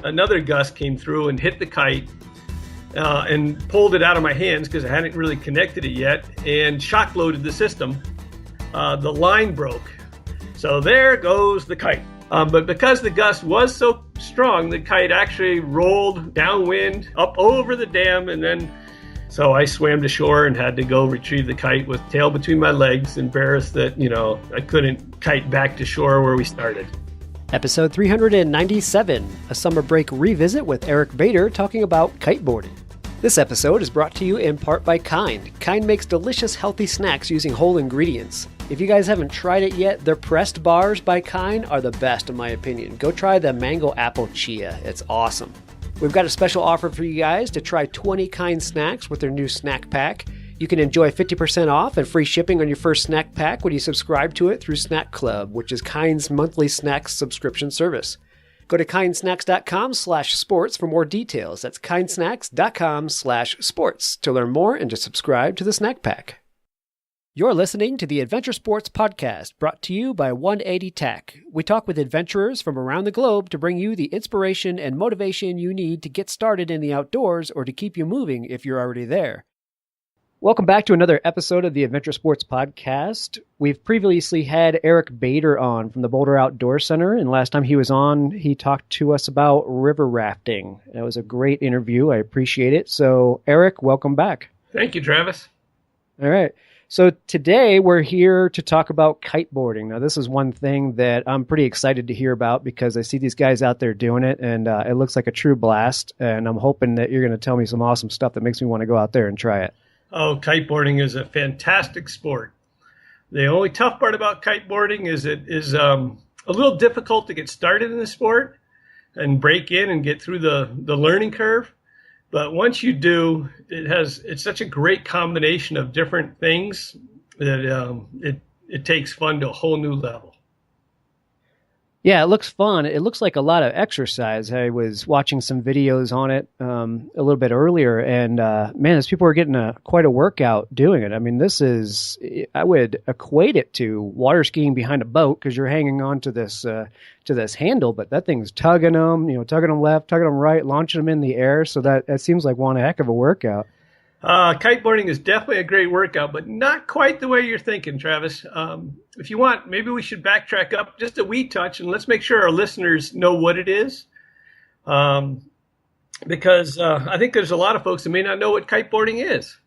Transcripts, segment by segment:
another gust came through and hit the kite and pulled it out of my hands because I hadn't really connected it yet, and shock loaded the system. The line broke. So there goes the kite. But because the gust was so strong, the kite actually rolled downwind up over the dam, and then so I swam to shore and had to go retrieve the kite with tail between my legs, embarrassed that, I couldn't kite back to shore where we started. Episode 397, a summer break revisit with Eric Bader talking about kiteboarding. This episode is brought to you in part by Kind. Kind makes delicious, healthy snacks using whole ingredients. If you guys haven't tried it yet, their pressed bars by Kind are the best in my opinion. Go try the mango apple chia. It's awesome. We've got a special offer for you guys to try 20 Kind snacks with their new snack pack. You can enjoy 50% off and free shipping on your first snack pack when you subscribe to it through Snack Club, which is Kind's monthly snacks subscription service. Go to kindsnacks.com/sports for more details. That's kindsnacks.com/sports to learn more and to subscribe to the snack pack. You're listening to the Adventure Sports Podcast, brought to you by 180 Tack. We talk with adventurers from around the globe to bring you the inspiration and motivation you need to get started in the outdoors or to keep you moving if you're already there. Welcome back to another episode of the Adventure Sports Podcast. We've previously had Eric Bader on from the Boulder Outdoor Center, and last time he was on, he talked to us about river rafting. It was a great interview. I appreciate it. So, Eric, welcome back. Thank you, Travis. All right. So today we're here to talk about kiteboarding. Now, this is one thing that I'm pretty excited to hear about because I see these guys out there doing it, and it looks like a true blast. And I'm hoping that you're going to tell me some awesome stuff that makes me want to go out there and try it. Oh, kiteboarding is a fantastic sport. The only tough part about kiteboarding is it is a little difficult to get started in the sport and break in and get through the learning curve. But once you do, it's such a great combination of different things that it takes fun to a whole new level. Yeah, it looks fun. It looks like a lot of exercise. I was watching some videos on it a little bit earlier, and man, these people are getting quite a workout doing it. I mean, I would equate it to water skiing behind a boat because you're hanging on to this handle, but that thing's tugging them left, tugging them right, launching them in the air. So that seems like one heck of a workout. Kiteboarding is definitely a great workout, but not quite the way you're thinking, Travis. If you want, maybe we should backtrack up just a wee touch and let's make sure our listeners know what it is. Because I think there's a lot of folks that may not know what kiteboarding is.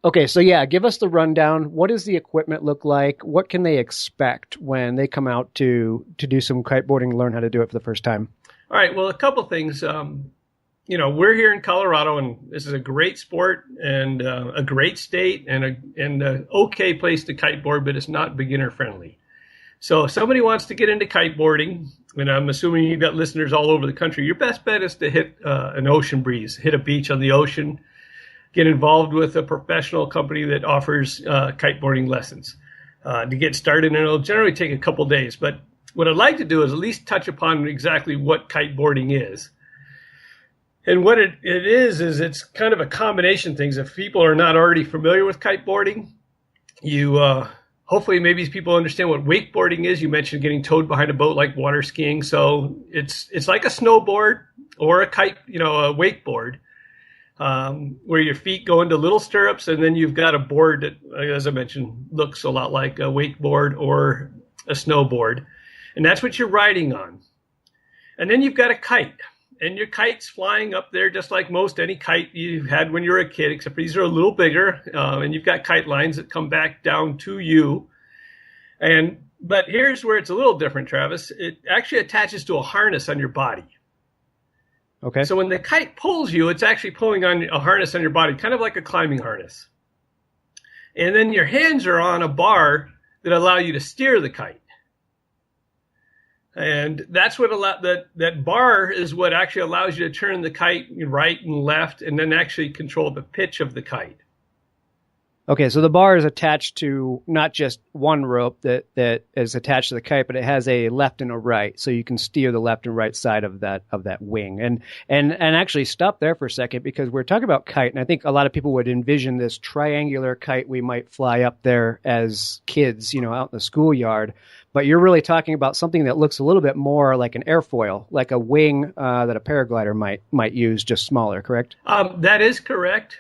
Okay, so yeah, give us the rundown. What does the equipment look like? What can they expect when they come out to do some kiteboarding and learn how to do it for the first time? All right, well, a couple things. We're here in Colorado, and this is a great sport and a great state and an okay place to kiteboard, but it's not beginner friendly. So if somebody wants to get into kiteboarding, and I'm assuming you've got listeners all over the country, your best bet is to hit an ocean breeze, hit a beach on the ocean, get involved with a professional company that offers kiteboarding lessons to get started. And it'll generally take a couple days. But what I'd like to do is at least touch upon exactly what kiteboarding is. And what it is it's kind of a combination of things. If people are not already familiar with kiteboarding, you hopefully maybe people understand what wakeboarding is. You mentioned getting towed behind a boat like water skiing. So it's like a snowboard or a wakeboard, where your feet go into little stirrups, and then you've got a board that, as I mentioned, looks a lot like a wakeboard or a snowboard. And that's what you're riding on. And then you've got a kite. And your kite's flying up there just like most any kite you had when you were a kid, except these are a little bigger, and you've got kite lines that come back down to you. But here's where it's a little different, Travis. It actually attaches to a harness on your body. Okay. So when the kite pulls you, it's actually pulling on a harness on your body, kind of like a climbing harness. And then your hands are on a bar that allow you to steer the kite. And that's what that bar is what actually allows you to turn the kite right and left and then actually control the pitch of the kite. Okay, so the bar is attached to not just one rope that is attached to the kite, but it has a left and a right, so you can steer the left and right side of that wing. And actually stop there for a second, because we're talking about kite, and I think a lot of people would envision this triangular kite we might fly up there as kids, out in the schoolyard. But you're really talking about something that looks a little bit more like an airfoil, like a wing that a paraglider might use, just smaller, correct? That is correct.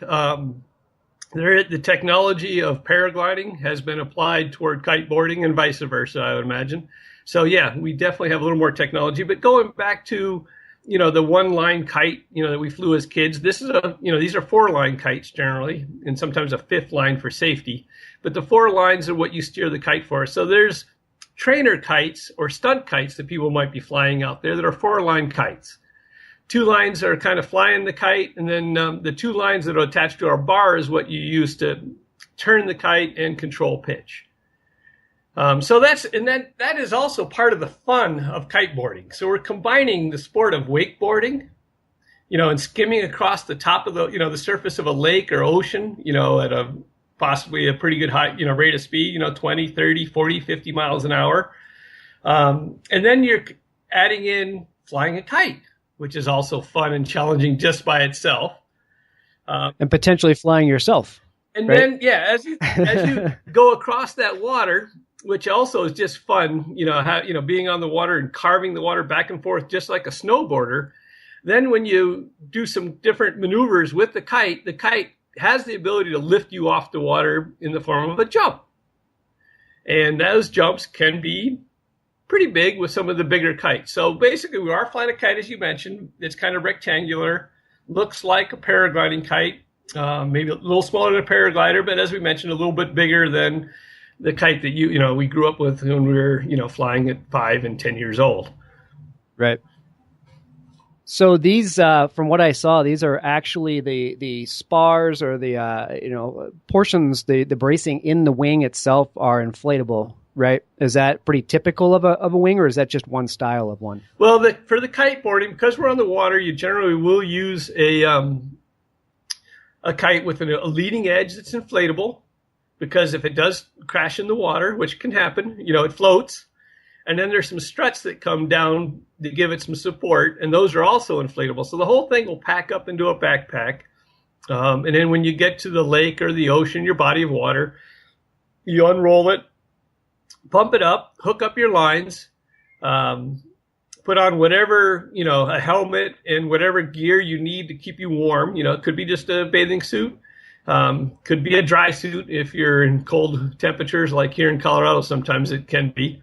The technology of paragliding has been applied toward kiteboarding and vice versa, I would imagine. So yeah, we definitely have a little more technology. But going back to, the one-line kite, that we flew as kids, these are four-line kites generally, and sometimes a fifth line for safety. But the four lines are what you steer the kite for. So there's trainer kites or stunt kites that people might be flying out there that are four-line kites. Two lines are kind of flying the kite, and then the two lines that are attached to our bar is what you use to turn the kite and control pitch. So that is also part of the fun of kiteboarding. So we're combining the sport of wakeboarding, and skimming across the top of the surface of a lake or ocean, at possibly a pretty good high, rate of speed, 20, 30, 40, 50 miles an hour. And then you're adding in flying a kite, which is also fun and challenging just by itself. And potentially flying yourself. And right? then, as you go across that water, which also is just fun, being on the water and carving the water back and forth just like a snowboarder. Then when you do some different maneuvers with the kite has the ability to lift you off the water in the form of a jump. And those jumps can be pretty big with some of the bigger kites. So basically, we are flying a kite, as you mentioned. It's kind of rectangular, looks like a paragliding kite, maybe a little smaller than a paraglider, but as we mentioned, a little bit bigger than the kite that we grew up with when we were, flying at 5 and 10 years old. Right. So these, from what I saw, these are actually the spars or the portions, the bracing in the wing itself are inflatable, right? Is that pretty typical of a wing, or is that just one style of one? Well, for the kiteboarding, because we're on the water, you generally will use a kite with a leading edge that's inflatable, because if it does crash in the water, which can happen, it floats. And then there's some struts that come down to give it some support, and those are also inflatable. So the whole thing will pack up into a backpack. And then when you get to the lake or the ocean, your body of water, you unroll it, pump it up, hook up your lines, put on whatever, a helmet and whatever gear you need to keep you warm. It could be just a bathing suit. Could be a dry suit if you're in cold temperatures like here in Colorado. Sometimes it can be.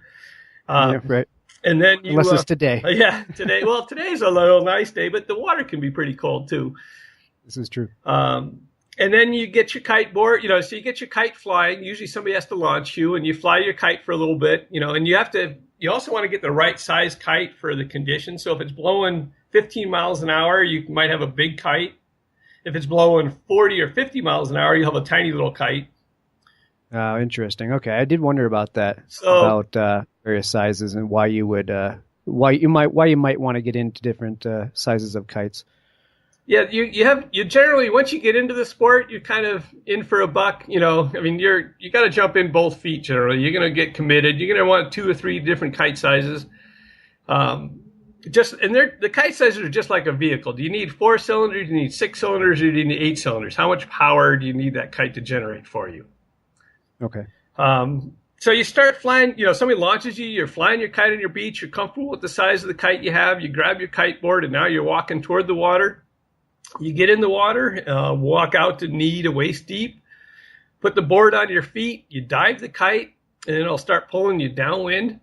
Yeah, right. And then unless it's today. Yeah, today. Well, today's a little nice day, but the water can be pretty cold too. This is true. And then you get your kite board, so you get your kite flying. Usually somebody has to launch you, and you fly your kite for a little bit, and you also want to get the right size kite for the conditions. So if it's blowing 15 miles an hour, you might have a big kite. If it's blowing 40 or 50 miles an hour, you have a tiny little kite. Oh, interesting. Okay, I did wonder about that, so, about various sizes and why you might want to get into different sizes of kites. Yeah, you generally, once you get into the sport, you're kind of in for a buck. You got to jump in both feet generally. You're going to get committed. You're going to want 2 or 3 different kite sizes. The kite sizes are just like a vehicle. Do you need 4 cylinders? Do you need 6 cylinders? Or do you need 8 cylinders? How much power do you need that kite to generate for you? Okay. So you start flying, somebody launches you, you're flying your kite on your beach, you're comfortable with the size of the kite you have, you grab your kite board, and now you're walking toward the water. You get in the water, walk out to knee to waist deep, put the board on your feet, you dive the kite, and it'll start pulling you downwind.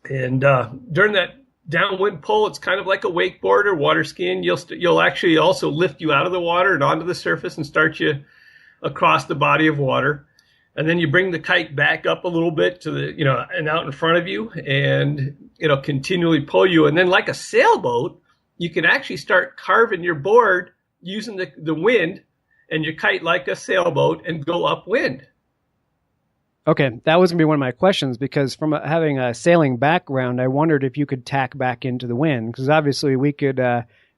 And during that downwind pull, it's kind of like a wakeboard or water skiing. You'll actually also lift you out of the water and onto the surface and start you across the body of water. And then you bring the kite back up a little bit to and out in front of you, and it'll continually pull you. And then like a sailboat, you can actually start carving your board using the wind and your kite like a sailboat and go upwind. Okay, that was going to be one of my questions, because from having a sailing background, I wondered if you could tack back into the wind, because obviously we could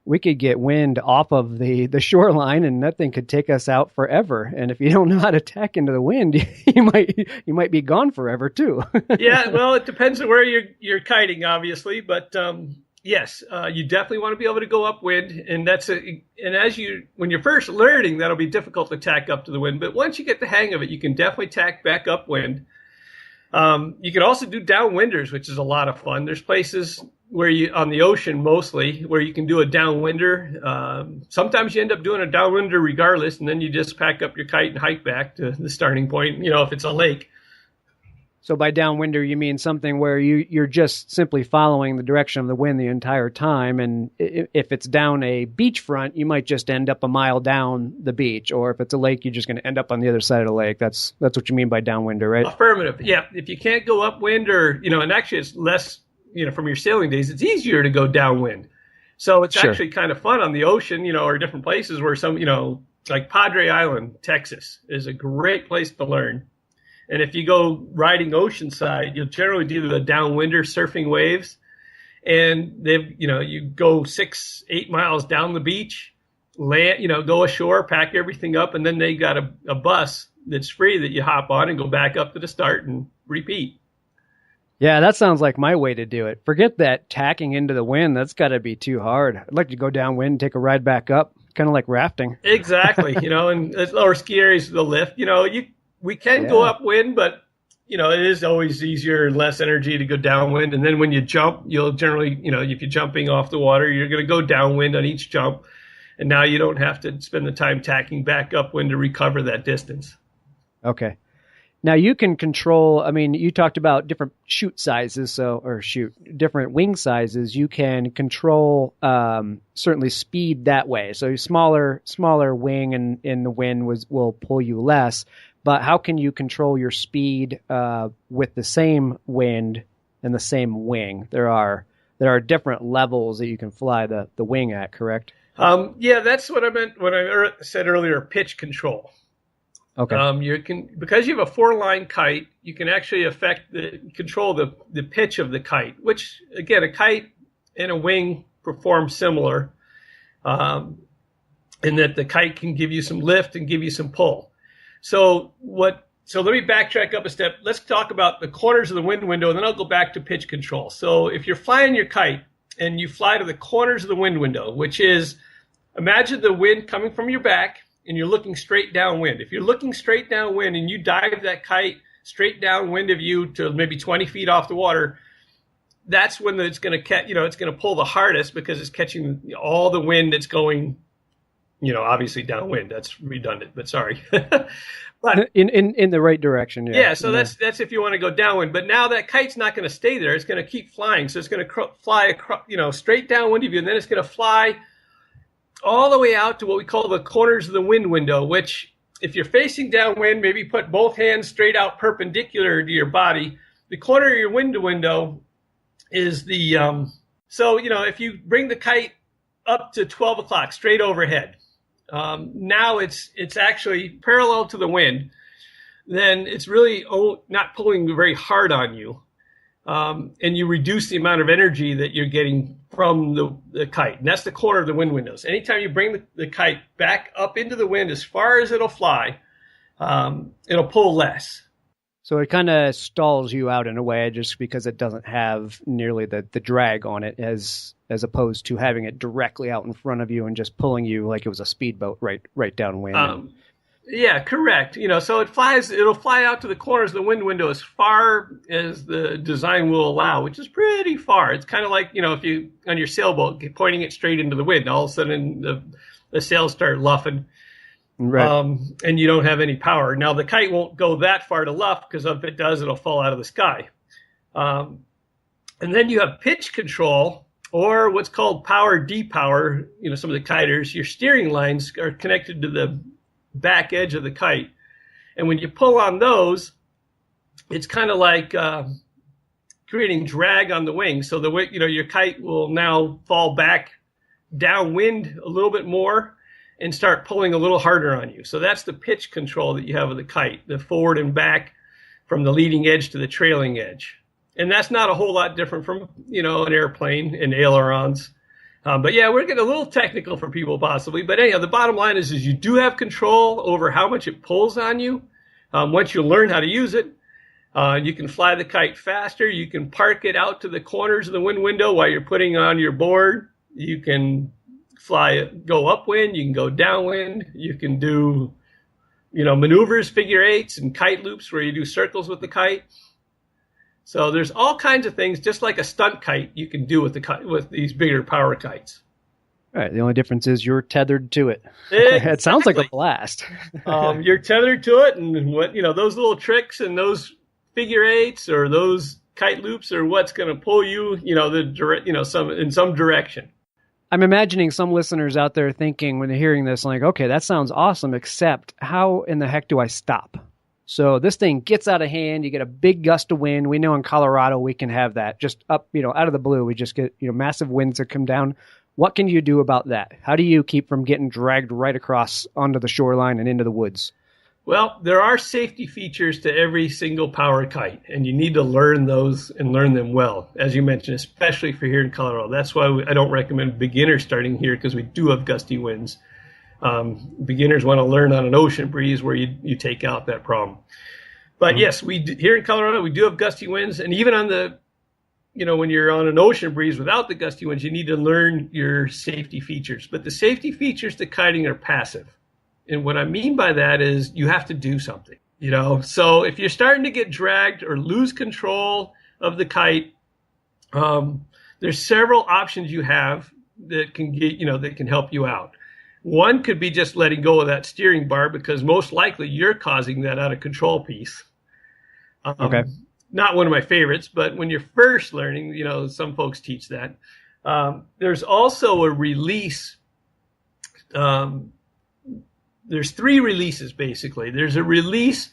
we could get wind off of the shoreline, and that thing could take us out forever. And if you don't know how to tack into the wind, you might be gone forever too. Yeah, well, it depends on where you're kiting, obviously, but yes, you definitely want to be able to go upwind, and when you're first learning, that'll be difficult to tack up to the wind. But once you get the hang of it, you can definitely tack back upwind. You can also do downwinders, which is a lot of fun. There's places on the ocean mostly, where you can do a downwinder. Sometimes you end up doing a downwinder regardless, and then you just pack up your kite and hike back to the starting point, if it's a lake. So by downwinder, you mean something where you're just simply following the direction of the wind the entire time. And if it's down a beachfront, you might just end up a mile down the beach. Or if it's a lake, you're just going to end up on the other side of the lake. That's what you mean by downwinder, right? Affirmative. Yeah. If you can't go upwind and actually it's less, from your sailing days, it's easier to go downwind. So it's Sure. actually kind of fun on the ocean, or different places where like Padre Island, Texas is a great place to learn. And if you go riding oceanside, you'll generally do the downwinder surfing waves. And you go 6-8 miles down the beach, land, go ashore, pack everything up, and then they got a bus that's free that you hop on and go back up to the start and repeat. Yeah, that sounds like my way to do it. Forget that tacking into the wind. That's got to be too hard. I'd like to go downwind and take a ride back up, kind of like rafting. Exactly. And lower ski areas, the lift, we can go upwind, but, it is always easier and less energy to go downwind. And then when you jump, you'll generally, if you're jumping off the water, you're going to go downwind on each jump. And now you don't have to spend the time tacking back upwind to recover that distance. Okay. Now you can control, you talked about different chute sizes, different wing sizes. You can control certainly speed that way. So smaller wing and in the wind will pull you less. But how can you control your speed with the same wind and the same wing? There are different levels that you can fly the wing at, correct? Yeah, that's what I meant when I said earlier, pitch control. Okay. Because you have a 4-line kite, you can actually control the pitch of the kite, which again, a kite and a wing perform similar, in that the kite can give you some lift and give you some pull. So let me backtrack up a step. Let's talk about the corners of the wind window, and then I'll go back to pitch control. So if you're flying your kite and you fly to the corners of the wind window, which is, imagine the wind coming from your back, and you're looking straight downwind. If you're looking straight downwind and you dive that kite straight downwind of you to maybe 20 feet off the water, that's when it's going to catch, it's going to pull the hardest because it's catching all the wind that's going, obviously downwind. That's redundant, but sorry. But in the right direction. Yeah. So that's if you want to go downwind. But now that kite's not going to stay there. It's going to keep flying. So it's going to fly across, straight downwind of you, and then it's going to fly all the way out to what we call the corners of the wind window, which if you're facing downwind, maybe put both hands straight out perpendicular to your body. The corner of your window is the, if you bring the kite up to 12 o'clock straight overhead, now it's actually parallel to the wind, then it's really not pulling very hard on you. And you reduce the amount of energy that you're getting from the kite. And that's the corner of the wind windows. Anytime you bring the kite back up into the wind as far as it'll fly, it'll pull less. So it kind of stalls you out in a way just because it doesn't have nearly the drag on it as opposed to having it directly out in front of you and just pulling you like it was a speedboat right downwind. Yeah, correct. So it'll fly out to the corners of the wind window as far as the design will allow, which is pretty far. It's kind of like, if you, on your sailboat, pointing it straight into the wind, all of a sudden the sails start luffing. Right. And you don't have any power. Now the kite won't go that far to luff because if it does, it'll fall out of the sky. And then you have pitch control, or what's called power depower. Some of the kiters, your steering lines are connected to the back edge of the kite, and when you pull on those, it's kind of like creating drag on the wing. So your kite will now fall back downwind a little bit more and start pulling a little harder on you. So that's the pitch control that you have of the kite, the forward and back from the leading edge to the trailing edge. And that's not a whole lot different from, an airplane and ailerons. But yeah, we're getting a little technical for people possibly. But anyhow, the bottom line is you do have control over how much it pulls on you. Once you learn how to use it, you can fly the kite faster. You can park it out to the corners of the wind window while you're putting on your board. You can fly it, go upwind. You can go downwind. You can do, maneuvers, figure eights, and kite loops where you do circles with the kite. So there's all kinds of things, just like a stunt kite, you can do with these bigger power kites. All right. The only difference is you're tethered to it. Exactly. It sounds like a blast. You're tethered to it, and those little tricks and those figure eights or those kite loops are what's going to pull you, in some direction. I'm imagining some listeners out there thinking when they're hearing this, like, okay, that sounds awesome, except how in the heck do I stop? So this thing gets out of hand. You get a big gust of wind. We know in Colorado we can have that just up, out of the blue. We just get, massive winds that come down. What can you do about that? How do you keep from getting dragged right across onto the shoreline and into the woods? Well, there are safety features to every single power kite, and you need to learn those and learn them well, as you mentioned, especially for here in Colorado. That's why I don't recommend beginners starting here, because we do have gusty winds. Beginners want to learn on an ocean breeze where you take out that problem. But yes, here in Colorado, we do have gusty winds. And even on when you're on an ocean breeze without the gusty winds, you need to learn your safety features. But the safety features to kiting are passive. And what I mean by that is you have to do something, So if you're starting to get dragged or lose control of the kite, there's several options you have that can that can help you out. One could be just letting go of that steering bar, because most likely you're causing that out of control piece. Okay. Not one of my favorites, but when you're first learning, some folks teach that. There's also a release. There's 3 releases, basically. There's a release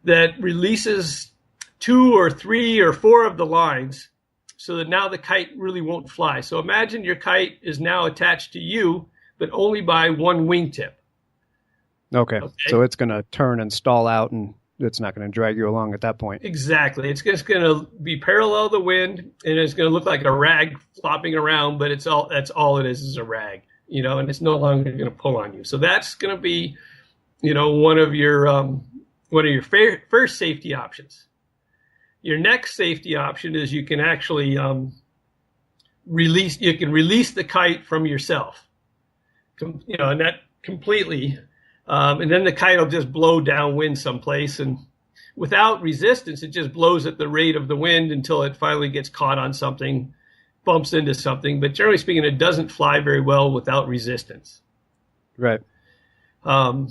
that releases 2 or 3 or 4 of the lines so that now the kite really won't fly. So imagine your kite is now attached to you, but only by one wingtip. Okay. So it's going to turn and stall out, and it's not going to drag you along at that point. Exactly. It's just going to be parallel to the wind, and it's going to look like a rag flopping around, but that's all it is a rag, and it's no longer going to pull on you. So that's going to be, one of your first safety options. Your next safety option is you can actually release the kite from yourself. And that completely, and then the kite will just blow downwind someplace, and without resistance, it just blows at the rate of the wind until it finally gets caught on something, bumps into something. But generally speaking, it doesn't fly very well without resistance. Right. And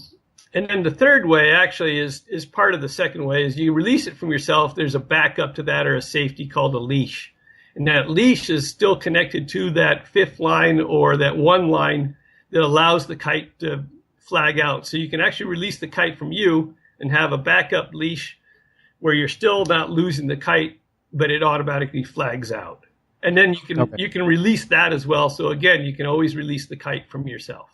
then the third way actually is part of the second way, is you release it from yourself. There's a backup to that, or a safety called a leash. And that leash is still connected to that 5th line or that one line that allows the kite to flag out. So you can actually release the kite from you and have a backup leash where you're still not losing the kite, but it automatically flags out. And then you can release that as well. So again, you can always release the kite from yourself.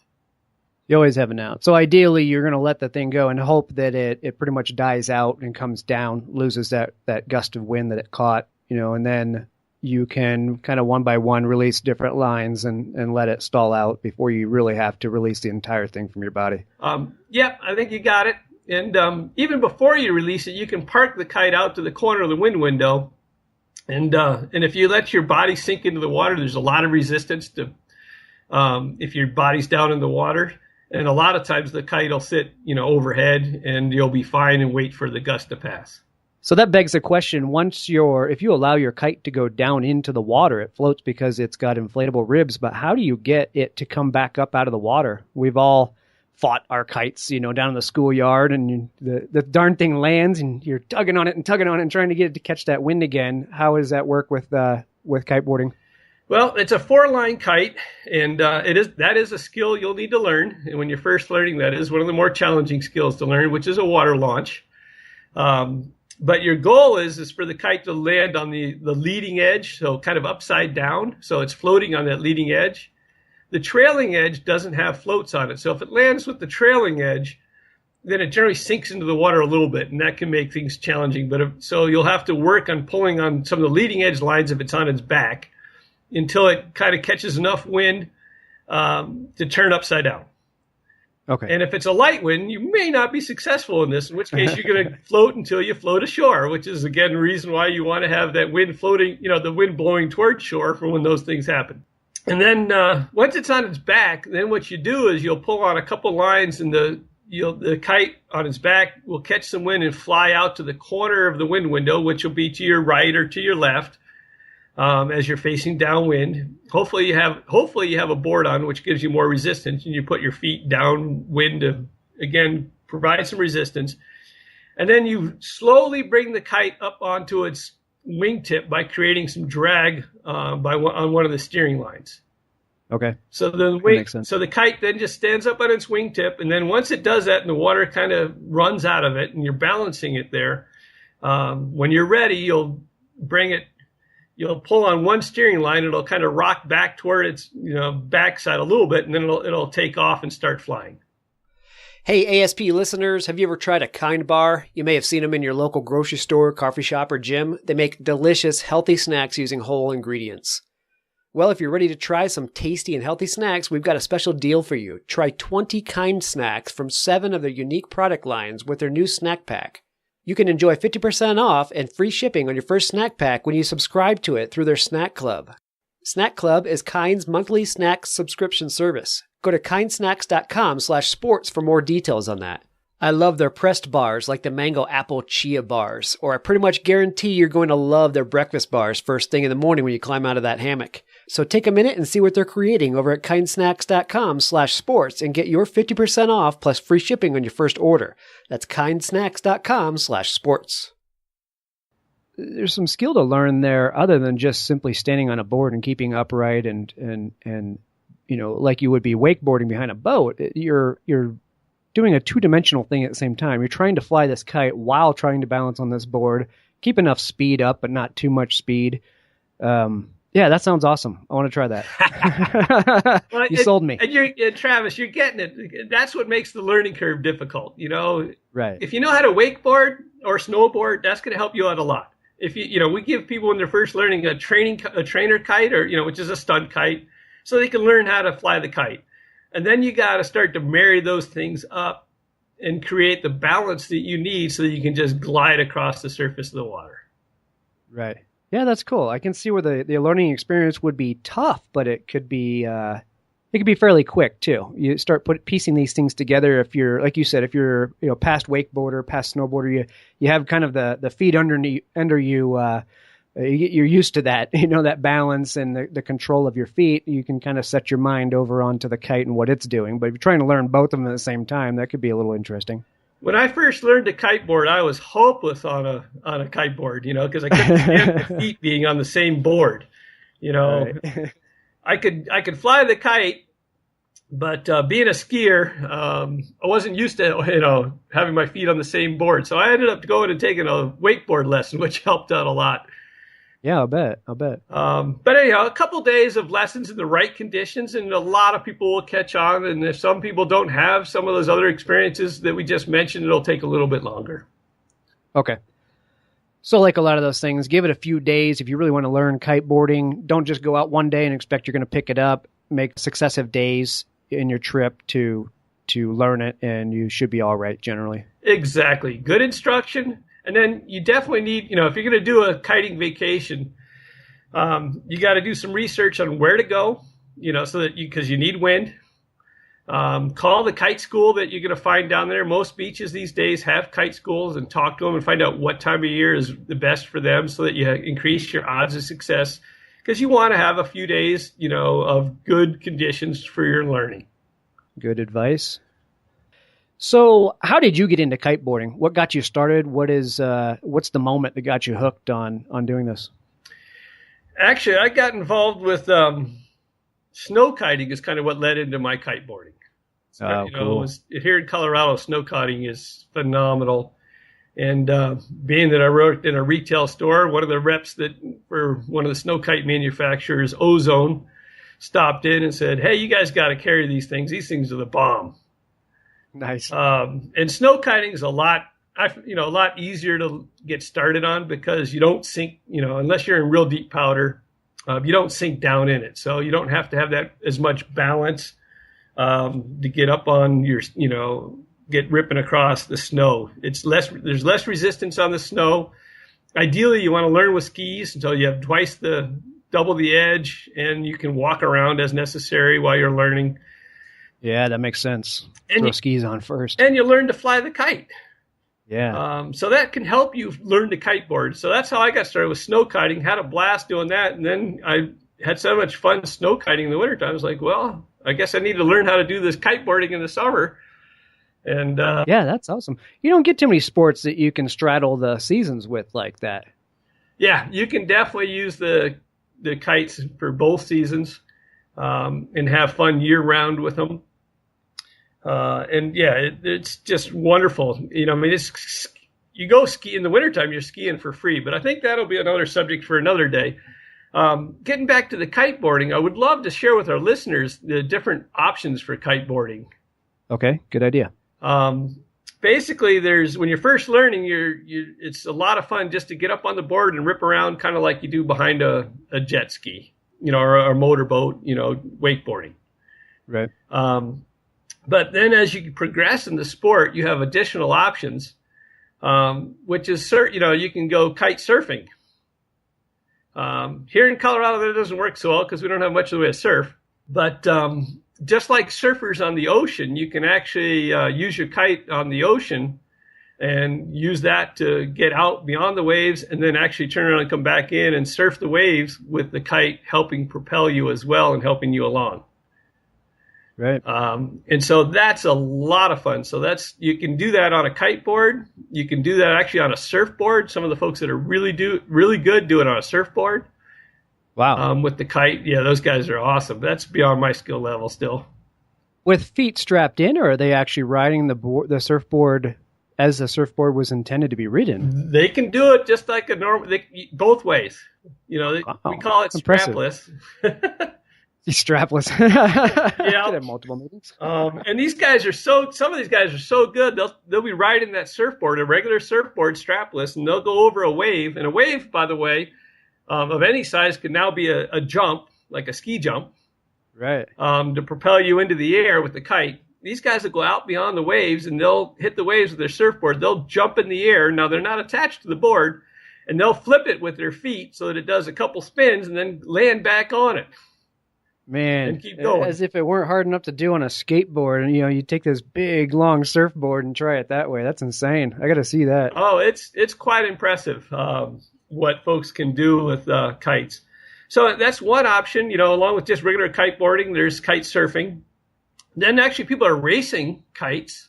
You always have an out. So ideally, you're going to let the thing go and hope that it pretty much dies out and comes down, loses that gust of wind that it caught, and then you can kind of one by one release different lines and let it stall out before you really have to release the entire thing from your body. Yeah, I think you got it. And even before you release it, you can park the kite out to the corner of the wind window. And if you let your body sink into the water, there's a lot of resistance to if your body's down in the water. And a lot of times the kite will sit, overhead, and you'll be fine and wait for the gust to pass. So that begs the question, if you allow your kite to go down into the water, it floats because it's got inflatable ribs, but how do you get it to come back up out of the water? We've all fought our kites, down in the schoolyard, and the darn thing lands, and you're tugging on it and trying to get it to catch that wind again. How does that work with kiteboarding? Well, it's a 4-line kite, and that is a skill you'll need to learn. And when you're first learning, that is one of the more challenging skills to learn, which is a water launch. But your goal is for the kite to land on the leading edge, so kind of upside down, so it's floating on that leading edge. The trailing edge doesn't have floats on it, so if it lands with the trailing edge, then it generally sinks into the water a little bit, and that can make things challenging. So you'll have to work on pulling on some of the leading edge lines if it's on its back, until it kind of catches enough wind to turn upside down. Okay. And if it's a light wind, you may not be successful in this, in which case you're going to float until you float ashore, which is, again, the reason why you want to have that wind floating, the wind blowing towards shore for when those things happen. And then once it's on its back, then what you do is you'll pull on a couple lines, and the kite on its back will catch some wind and fly out to the corner of the wind window, which will be to your right or to your left as you're facing downwind. Hopefully you have a board on, which gives you more resistance, and you put your feet downwind to, again, provide some resistance. And then you slowly bring the kite up onto its wingtip by creating some drag on one of the steering lines. Okay. So the kite then just stands up on its wingtip, and then once it does that and the water kind of runs out of it and you're balancing it there, when you're ready, you'll pull on one steering line. It'll kind of rock back toward its backside a little bit, and then it'll take off and start flying. Hey, ASP listeners, have you ever tried a Kind bar? You may have seen them in your local grocery store, coffee shop, or gym. They make delicious, healthy snacks using whole ingredients. Well, if you're ready to try some tasty and healthy snacks, we've got a special deal for you. Try 20 Kind snacks from 7 of their unique product lines with their new snack pack. You can enjoy 50% off and free shipping on your first snack pack when you subscribe to it through their Snack Club. Snack Club is Kind's monthly snack subscription service. Go to kindsnacks.com/sports for more details on that. I love their pressed bars like the mango apple chia bars, or I pretty much guarantee you're going to love their breakfast bars first thing in the morning when you climb out of that hammock. So take a minute and see what they're creating over at kindsnacks.com/sports and get your 50% off plus free shipping on your first order. That's kindsnacks.com/sports. There's some skill to learn there other than just simply standing on a board and keeping upright and like you would be wakeboarding behind a boat. You're doing a two-dimensional thing at the same time. You're trying to fly this kite while trying to balance on this board, keep enough speed up, but not too much speed. Yeah, that sounds awesome. I want to try that. Well, you sold me. And Travis, you're getting it. That's what makes the learning curve difficult. Right. If you know how to wakeboard or snowboard, that's going to help you out a lot. If we give people when they're first learning a trainer kite, or which is a stunt kite, so they can learn how to fly the kite. And then you got to start to marry those things up and create the balance that you need so that you can just glide across the surface of the water. Right. Yeah, that's cool. I can see where the learning experience would be tough, but it could be fairly quick too. You start piecing these things together. If you're, like you said, if you're past wakeboarder, past snowboarder, you have kind of the feet under you. You're used to that, that balance and the control of your feet. You can kind of set your mind over onto the kite and what it's doing. But if you're trying to learn both of them at the same time, that could be a little interesting. When I first learned to kiteboard, I was hopeless on a kiteboard, because I couldn't stand the feet being on the same board. Right. I could fly the kite, but being a skier, I wasn't used to having my feet on the same board. So I ended up going and taking a wakeboard lesson, which helped out a lot. Yeah, I'll bet. But anyhow, a couple days of lessons in the right conditions, and a lot of people will catch on. And if some people don't have some of those other experiences that we just mentioned, it'll take a little bit longer. Okay. So like a lot of those things, give it a few days. If you really want to learn kiteboarding, don't just go out one day and expect you're going to pick it up. Make successive days in your trip to learn it, and you should be all right generally. Exactly. Good instruction. And then you definitely need, if you're going to do a kiting vacation, you got to do some research on where to go, so that because you need wind. Call the kite school that you're going to find down there. Most beaches these days have kite schools, and talk to them and find out what time of year is the best for them so that you increase your odds of success, because you want to have a few days, of good conditions for your learning. Good advice. So how did you get into kiteboarding? What got you started? What's the moment that got you hooked on doing this? Actually, I got involved with snow kiting is kind of what led into my kiteboarding. So, cool. Here in Colorado, snow kiting is phenomenal. And being that I worked in a retail store, one of the reps for one of the snow kite manufacturers, Ozone, stopped in and said, "Hey, you guys got to carry these things. These things are the bomb." Nice. And snow kiting is a lot easier to get started on because you don't sink, unless you're in real deep powder. You don't sink down in it, so you don't have to have that as much balance to get up on your, get ripping across the snow. It's less. There's less resistance on the snow. Ideally, you want to learn with skis until you have double the edge, and you can walk around as necessary while you're learning. Yeah, that makes sense. And Throw skis on first. And you learn to fly the kite. Yeah. So that can help you learn to kiteboard. So that's how I got started with snow kiting. Had a blast doing that. And then I had so much fun snow kiting in the wintertime. I was like, well, I guess I need to learn how to do this kiteboarding in the summer. And yeah, that's awesome. You don't get too many sports that you can straddle the seasons with like that. Yeah, you can definitely use the kites for both seasons and have fun year round with them. And yeah, it's just wonderful. You go ski in the wintertime, you're skiing for free, but I think that'll be another subject for another day. Getting back to the kiteboarding, I would love to share with our listeners the different options for kiteboarding. Okay, good idea. Basically, when you're first learning, it's a lot of fun just to get up on the board and rip around kind of like you do behind a jet ski, or a motorboat, wakeboarding. Right. But then as you progress in the sport, you have additional options, which is, you can go kite surfing. Here in Colorado, that doesn't work so well because we don't have much of the way of surf. But just like surfers on the ocean, you can actually use your kite on the ocean and use that to get out beyond the waves and then actually turn around and come back in and surf the waves with the kite helping propel you as well and helping you along. Right. And so that's a lot of fun. So you can do that on a kiteboard. You can do that actually on a surfboard. Some of the folks that are really good do it on a surfboard. Wow. With the kite. Yeah, those guys are awesome. That's beyond my skill level still. With feet strapped in, or are they actually riding the surfboard as the surfboard was intended to be ridden? They can do it just like a normal, both ways. We call it impressive. strapless. Strapless. Yeah. Could have multiple meetings. And these guys some of these guys are so good. They'll be riding that surfboard, a regular surfboard strapless, and they'll go over a wave. And a wave, by the way, of any size could now be a jump, like a ski jump. Right. To propel you into the air with the kite. These guys will go out beyond the waves and they'll hit the waves with their surfboard. They'll jump in the air. Now they're not attached to the board, and they'll flip it with their feet so that it does a couple spins and then land back on it. Man, and keep going. As if it weren't hard enough to do on a skateboard, and you take this big long surfboard and try it that way. That's insane. I got to see that. Oh, it's quite impressive what folks can do with kites. So that's one option. Along with just regular kiteboarding, there's kite surfing. Then actually people are racing kites.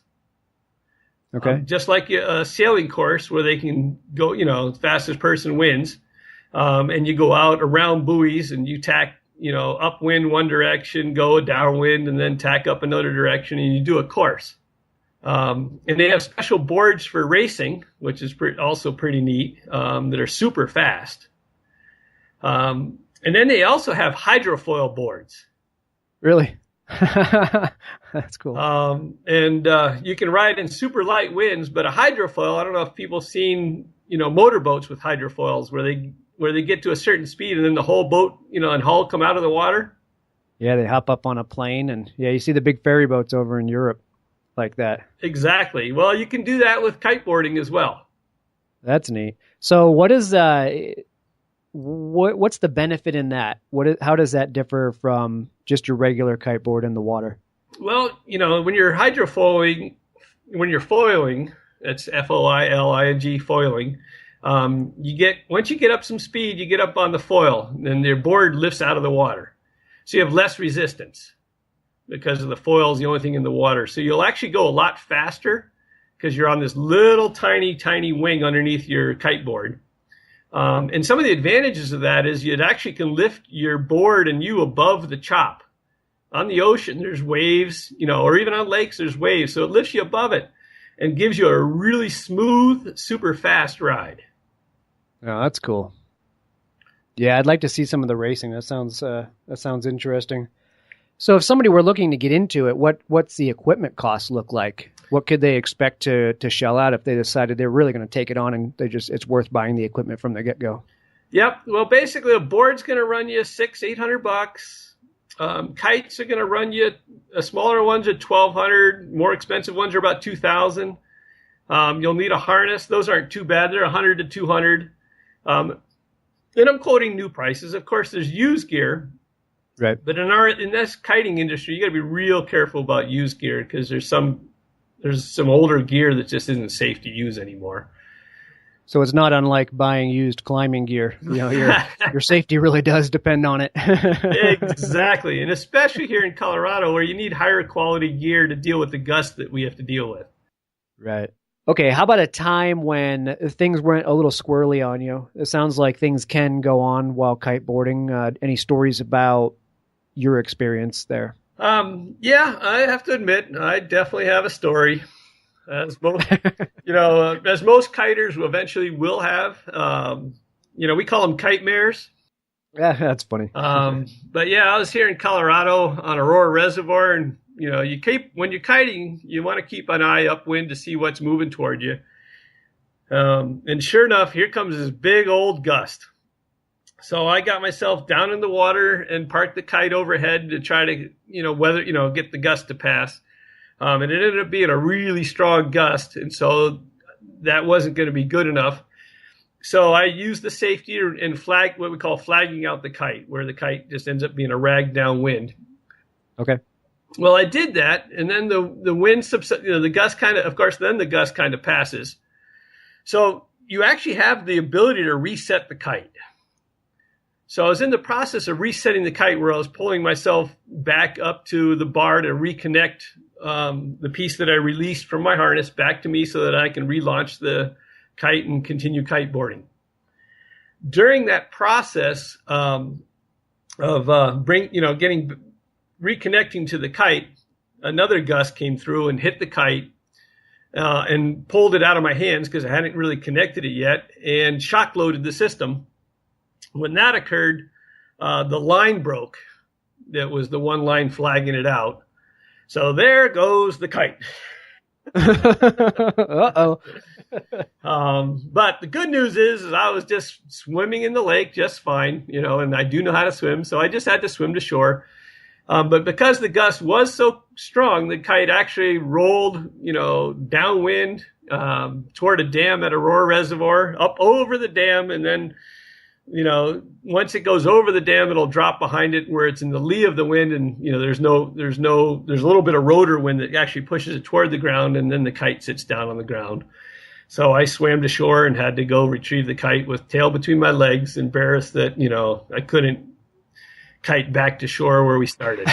Okay. Just like a sailing course where they can go, fastest person wins. And you go out around buoys and you tack, upwind one direction, go downwind, and then tack up another direction, and you do a course. And they have special boards for racing, which is also pretty neat, that are super fast. And then they also have hydrofoil boards. Really? That's cool. And you can ride in super light winds, but a hydrofoil, I don't know if people have seen, motorboats with hydrofoils where they get to a certain speed and then the whole boat, and hull come out of the water. Yeah, they hop up on a plane, and you see the big ferry boats over in Europe like that. Exactly. Well, you can do that with kiteboarding as well. That's neat. So what's the benefit in that? How does that differ from just your regular kiteboard in the water? Well, when you're hydrofoiling, it's F-O-I-L-I-N-G, foiling. Once you get up some speed, you get up on the foil, and your board lifts out of the water. So you have less resistance because of the foil's the only thing in the water. So you'll actually go a lot faster because you're on this little tiny, tiny wing underneath your kiteboard. And some of the advantages of that is it actually can lift your board and you above the chop. On the ocean, there's waves, or even on lakes, there's waves. So it lifts you above it and gives you a really smooth, super fast ride. Oh, that's cool. Yeah, I'd like to see some of the racing. That sounds interesting. So if somebody were looking to get into it, what's the equipment costs look like? What could they expect to shell out if they decided they're really going to take it on and it's worth buying the equipment from the get-go? Yep. Well, basically, a board's going to run you $600-800. Kites are going to run you, smaller ones are $1,200. More expensive ones are about $2,000. You'll need a harness. Those aren't too bad. They're $100 to $200. And I'm quoting new prices. Of course, there's used gear. Right. But in this kiting industry, you got to be real careful about used gear because there's some older gear that just isn't safe to use anymore. So it's not unlike buying used climbing gear. Your safety really does depend on it. Exactly. And especially here in Colorado where you need higher quality gear to deal with the gusts that we have to deal with. Right. Okay, how about a time when things went a little squirrely on you? It sounds like things can go on while kiteboarding. Any stories about your experience there? Yeah, I have to admit, I definitely have a story. As most, as most kiters eventually will have. We call them kite mares. Yeah, that's funny. But yeah, I was here in Colorado on Aurora Reservoir, and when you're kiting, you want to keep an eye upwind to see what's moving toward you. And sure enough, here comes this big old gust. So I got myself down in the water and parked the kite overhead to try to, get the gust to pass. And it ended up being a really strong gust, and so that wasn't going to be good enough. So I used the safety and what we call flagging out the kite, where the kite just ends up being a rag downwind. Okay. Well, I did that, and then the wind subsides. The gust the gust kind of passes. So you actually have the ability to reset the kite. So I was in the process of resetting the kite, where I was pulling myself back up to the bar to reconnect the piece that I released from my harness back to me so that I can relaunch the kite and continue kiteboarding. During that process of reconnecting to the kite, another gust came through and hit the kite and pulled it out of my hands because I hadn't really connected it yet, and shock loaded the system. When that occurred, the line broke. That was the one line flagging it out. So there goes the kite. Uh-oh. But the good news is I was just swimming in the lake just fine, and I do know how to swim, so I just had to swim to shore. But because the gust was so strong, the kite actually rolled, downwind toward a dam at Aurora Reservoir, up over the dam, and then once it goes over the dam, it'll drop behind it where it's in the lee of the wind, and there's a little bit of rotor wind that actually pushes it toward the ground, and then the kite sits down on the ground. So I swam to shore and had to go retrieve the kite with tail between my legs, embarrassed that I couldn't kite back to shore where we started.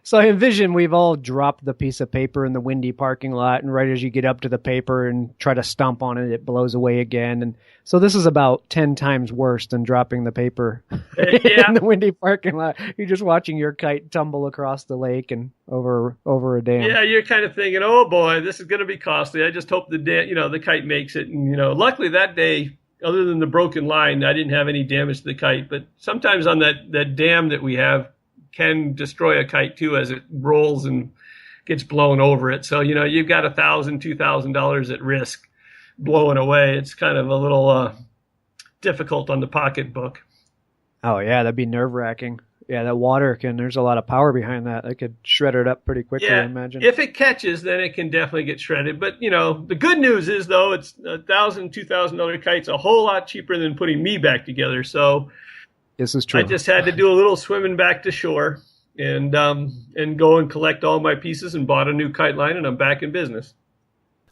So I envision we've all dropped the piece of paper in the windy parking lot, and right as you get up to the paper and try to stomp on it, it blows away again. And so this is about 10 times worse than dropping the paper in the windy parking lot. You're just watching your kite tumble across the lake and over a dam. Yeah, you're kind of thinking, oh boy, this is going to be costly. I just hope the kite makes it. And luckily that day, other than the broken line, I didn't have any damage to the kite. But sometimes on that dam that we have, can destroy a kite too as it rolls and gets blown over it. So, you've got $1,000, $2,000 at risk blowing away. It's kind of a little difficult on the pocketbook. Oh yeah, that'd be nerve wracking. Yeah, that water there's a lot of power behind that. It could shred it up pretty quickly, I imagine. If it catches, then it can definitely get shredded. But, the good news is, though, it's $1,000, $2,000 kite's a whole lot cheaper than putting me back together. So this is true. I just had to do a little swimming back to shore and go and collect all my pieces and bought a new kite line, and I'm back in business.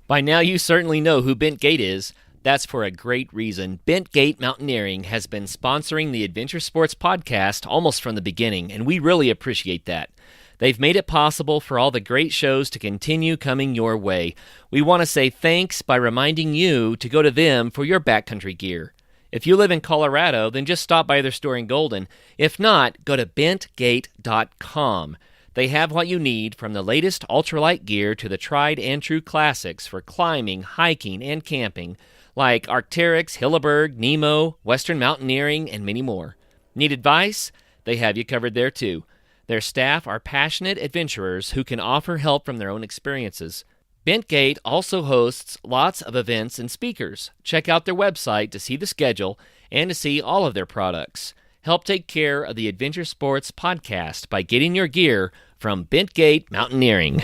By now you certainly know who Bent Gate is. That's for a great reason. Bent Gate Mountaineering has been sponsoring the Adventure Sports Podcast almost from the beginning, and we really appreciate that. They've made it possible for all the great shows to continue coming your way. We want to say thanks by reminding you to go to them for your backcountry gear. If you live in Colorado, then just stop by their store in Golden. If not, go to bentgate.com. They have what you need, from the latest ultralight gear to the tried and true classics for climbing, hiking, and camping, like Arc'teryx, Hilleberg, Nemo, Western Mountaineering, and many more. Need advice? They have you covered there too. Their staff are passionate adventurers who can offer help from their own experiences. Bentgate also hosts lots of events and speakers. Check out their website to see the schedule and to see all of their products. Help take care of the Adventure Sports Podcast by getting your gear from Bentgate Mountaineering.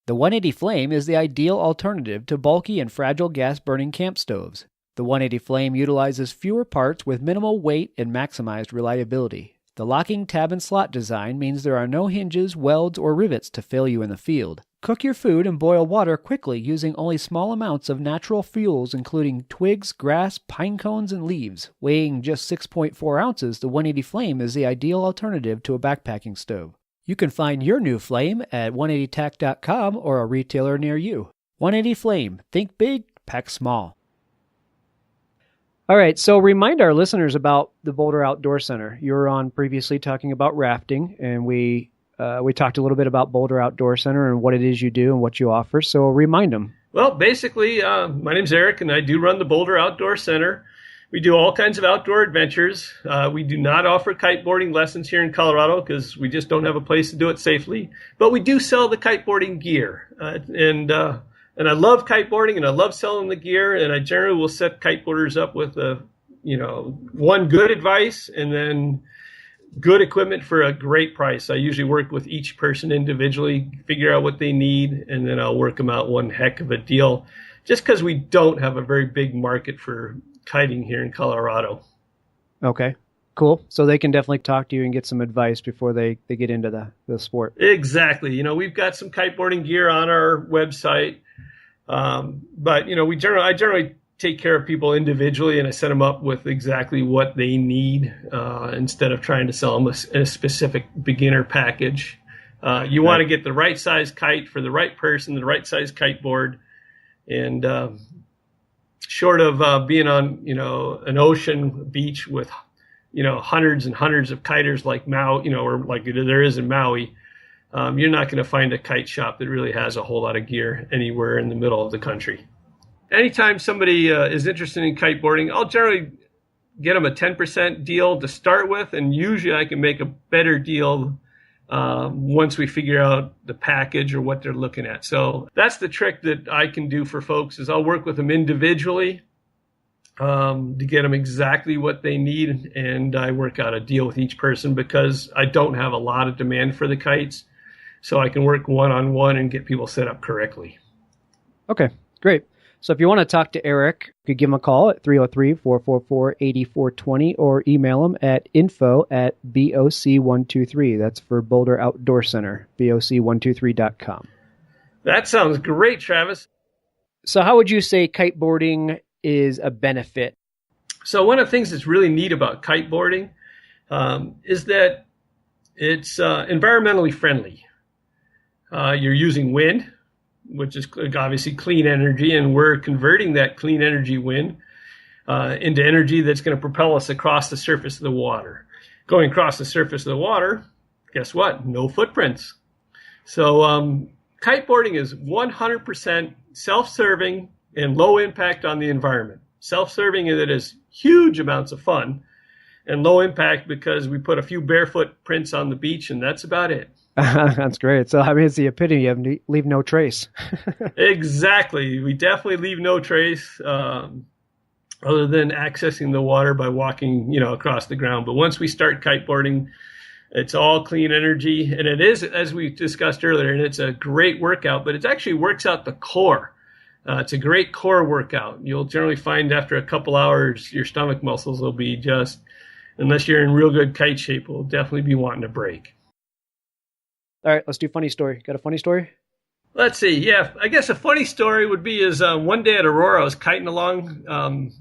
The 180 Flame is the ideal alternative to bulky and fragile gas-burning camp stoves. The 180 Flame utilizes fewer parts with minimal weight and maximized reliability. The locking tab and slot design means there are no hinges, welds, or rivets to fail you in the field. Cook your food and boil water quickly using only small amounts of natural fuels including twigs, grass, pine cones, and leaves. Weighing just 6.4 ounces, the 180 Flame is the ideal alternative to a backpacking stove. You can find your new flame at 180tac.com or a retailer near you. 180 Flame. Think big, pack small. All right, so remind our listeners about the Boulder Outdoor Center. You were on previously talking about rafting, and we talked a little bit about Boulder Outdoor Center and what it is you do and what you offer. So remind them. Well, basically, my name's Eric, and I do run the Boulder Outdoor Center. We do all kinds of outdoor adventures. We do not offer kiteboarding lessons here in Colorado because we just don't have a place to do it safely. But we do sell the kiteboarding gear, and I love kiteboarding, and I love selling the gear. And I generally will set kiteboarders up with one good advice, and then good equipment for a great price. I usually work with each person individually, figure out what they need, and then I'll work them out one heck of a deal, just because we don't have a very big market for kiting here in Colorado. Okay, cool. So they can definitely talk to you and get some advice before they get into the sport. Exactly. We've got some kiteboarding gear on our website, but I generally take care of people individually, and I set them up with exactly what they need instead of trying to sell them a specific beginner package. You want to get the right size kite for the right person, the right size kiteboard, and short of being on an ocean beach with hundreds and hundreds of kiters like Maui, or like there is in Maui, you're not going to find a kite shop that really has a whole lot of gear anywhere in the middle of the country. Anytime somebody is interested in kiteboarding, I'll generally get them a 10% deal to start with, and usually I can make a better deal once we figure out the package or what they're looking at. So that's the trick that I can do for folks is I'll work with them individually to get them exactly what they need, and I work out a deal with each person because I don't have a lot of demand for the kites, so I can work one-on-one and get people set up correctly. Okay, great. So if you want to talk to Eric, you could give him a call at 303-444-8420 or email him at info@boc123. That's for Boulder Outdoor Center, boc123.com. That sounds great, Travis. So how would you say kiteboarding is a benefit? So one of the things that's really neat about kiteboarding is that it's environmentally friendly. You're using wind, which is obviously clean energy, and we're converting that clean energy wind into energy that's going to propel us across the surface of the water. Going across the surface of the water, guess what? No footprints. So kiteboarding is 100% self-serving and low impact on the environment. Self-serving in that it is huge amounts of fun, and low impact because we put a few barefoot prints on the beach, and that's about it. That's great. So I mean, it's the epitome of leave no trace. Exactly. We definitely leave no trace other than accessing the water by walking, across the ground. But once we start kiteboarding, it's all clean energy. And it is, as we discussed earlier, and it's a great workout, but it actually works out the core. It's a great core workout. You'll generally find after a couple hours, your stomach muscles will be just, unless you're in real good kite shape, will definitely be wanting a break. All right, let's do funny story. Got a funny story? Let's see. Yeah, I guess a funny story would be is one day at Aurora, I was kiting along,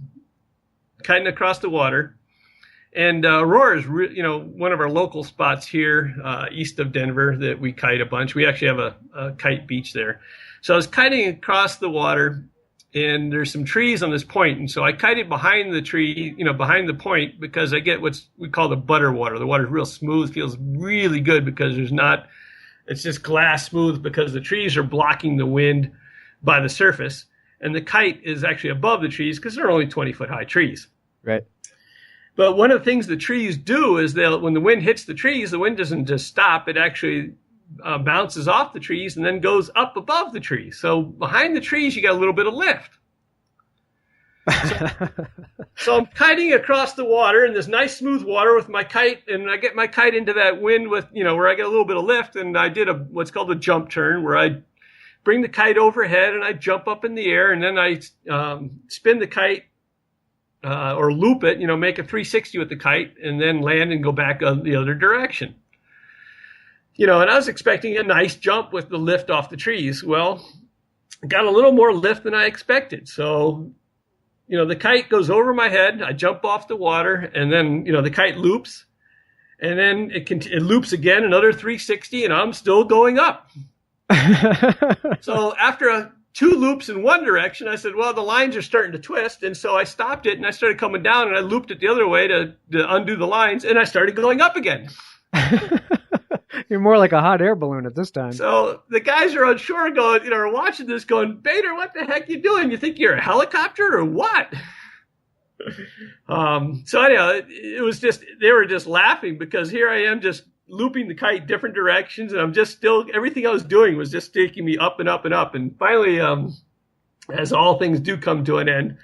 kiting across the water. And Aurora is, one of our local spots here east of Denver that we kite a bunch. We actually have a kite beach there. So I was kiting across the water, and there's some trees on this point. And so I kited behind the tree, behind the point, because I get what we call the butter water. The water's real smooth, feels really good because it's just glass smooth because the trees are blocking the wind by the surface. And the kite is actually above the trees because they're only 20-foot high trees. Right. But one of the things the trees do is when the wind hits the trees, the wind doesn't just stop. It actually bounces off the trees and then goes up above the trees. So behind the trees, you got a little bit of lift. So I'm kiting across the water in this nice smooth water with my kite, and I get my kite into that wind with, where I get a little bit of lift, and I did what's called a jump turn, where I bring the kite overhead and I jump up in the air, and then I spin the kite or loop it, make a 360 with the kite, and then land and go back the other direction. And I was expecting a nice jump with the lift off the trees. Well, I got a little more lift than I expected. So, the kite goes over my head. I jump off the water, and then, the kite loops, and then it loops again, another 360, and I'm still going up. So after 2 loops in one direction, I said, well, the lines are starting to twist. And so I stopped it, and I started coming down, and I looped it the other way to undo the lines, and I started going up again. You're more like a hot air balloon at this time. So the guys are on shore going, are watching this going, Bader, what the heck you doing? You think you're a helicopter or what? So anyhow, it was just, they were just laughing because here I am just looping the kite different directions, and I'm just still, everything I was doing was just taking me up and up and up. And finally, as all things do come to an end,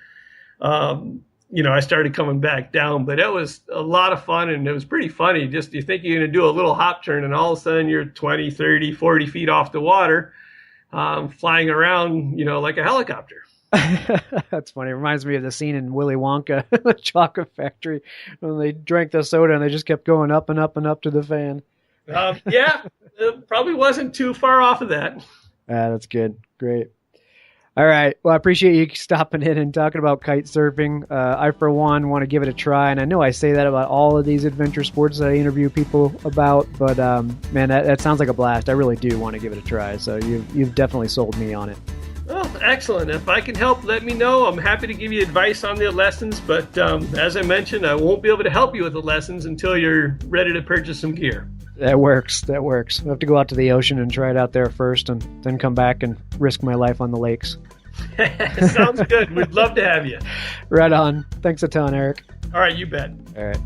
I started coming back down, but it was a lot of fun, and it was pretty funny. Just you think you're going to do a little hop turn, and all of a sudden you're 20, 30, 40 feet off the water, flying around, like a helicopter. That's funny. It reminds me of the scene in Willy Wonka, the chocolate factory, when they drank the soda and they just kept going up and up and up to the fan. Yeah, it probably wasn't too far off of that. That's good. Great. All right. Well, I appreciate you stopping in and talking about kite surfing. I, for one, want to give it a try. And I know I say that about all of these adventure sports that I interview people about. But, man, that sounds like a blast. I really do want to give it a try. So you've definitely sold me on it. Well, excellent. If I can help, let me know. I'm happy to give you advice on the lessons. But as I mentioned, I won't be able to help you with the lessons until you're ready to purchase some gear. That works. I have to go out to the ocean and try it out there first and then come back and risk my life on the lakes. Sounds good. We'd love to have you. Right on. Thanks a ton, Eric. All right, you bet. All right.